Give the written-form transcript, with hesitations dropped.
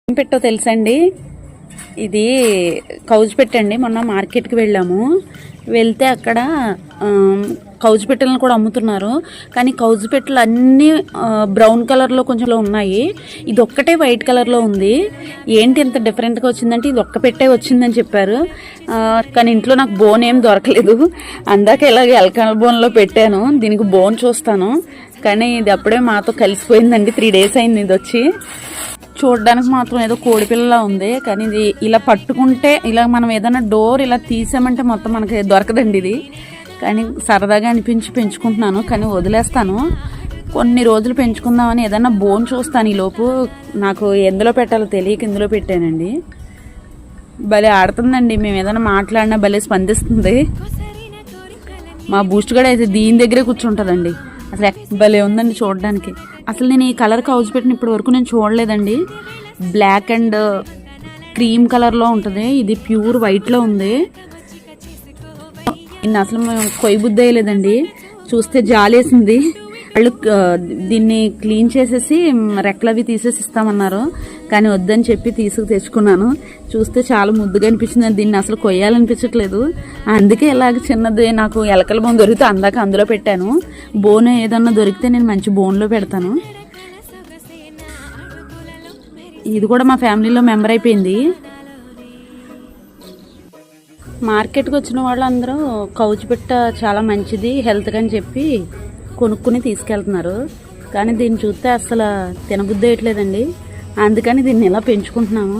ఏం పెట్టో తెలుసండి, ఇది కౌజు పెట్టండి. మొన్న మార్కెట్కి వెళ్ళాము, వెళ్తే అక్కడ కౌజు పెట్టెలను కూడా అమ్ముతున్నారు. కానీ కౌజు పెట్టెలు అన్నీ బ్రౌన్ కలర్లో కొంచెం ఉన్నాయి, ఇది ఒక్కటే వైట్ కలర్లో ఉంది. ఏంటి ఇంత డిఫరెంట్గా వచ్చిందంటే ఇది ఒక్క పెట్టే వచ్చిందని చెప్పారు. కానీ ఇంట్లో నాకు బోన్ ఏం దొరకలేదు, అందాక ఇలాగ ఎలకల బోన్లో పెట్టాను. దీనికి బోన్ చూస్తాను, కానీ ఇది అప్పుడే మాతో కలిసిపోయిందండి. 3 days అయింది ఇది వచ్చి. చూడడానికి మాత్రం ఏదో కోడిపిల్లలా ఉంది, కానీ ఇది ఇలా పట్టుకుంటే ఇలా మనం ఏదైనా డోర్ ఇలా తీసామంటే మొత్తం మనకి దొరకదండి ఇది. కానీ సరదాగా అనిపించి పెంచుకుంటున్నాను, కానీ వదిలేస్తాను. కొన్ని రోజులు పెంచుకుందామని ఏదైనా బోన్ చూస్తాను. ఈలోపు నాకు ఎందులో పెట్టాలో తెలియక ఇందులో పెట్టానండి. భలే ఆడుతుందండి, మేము ఏదైనా మాట్లాడినా భలే స్పందిస్తుంది. మా బూస్ట్ కూడా అయితే దీని దగ్గరే కూర్చుంటుందండి. అసలు భలే ఉందండి చూడడానికి. అసలు నేను ఈ కలర్ కౌజు పెట్టిన ఇప్పటి వరకు నేను చూడలేదండి. బ్లాక్ అండ్ క్రీమ్ కలర్లో ఉంటుంది, ఇది ప్యూర్ వైట్లో ఉంది. అసలు మేము కొయ్య బుద్ధి అయ్యలేదండి, చూస్తే జాలేసింది. వాళ్ళు దీన్ని క్లీన్ చేసేసి రెక్కలవి తీసేసి ఇస్తామన్నారు, కానీ వద్దని చెప్పి తెచ్చుకున్నాను. చూస్తే చాలా ముద్దుగా అనిపించింది, దీన్ని అసలు కొయ్యాలనిపించట్లేదు. అందుకే ఇలాగ చిన్నది నాకు ఎలకల బోన్ దొరికితే అందాక అందులో పెట్టాను. బోన్ ఏదన్నా దొరికితే నేను మంచి బోన్లో పెడతాను. ఇది కూడా మా ఫ్యామిలీలో మెంబర్ అయిపోయింది. మార్కెట్కి వచ్చిన వాళ్ళందరూ కౌజు పెట్ట చాలా మంచిది హెల్త్కి అని చెప్పి కొనుక్కుని తీసుకెళ్తున్నారు. కానీ దీన్ని చూస్తే అసలు తినబుద్ధి వేయట్లేదండి, అందుకని దీన్ని ఇలా పెంచుకుంటున్నాము.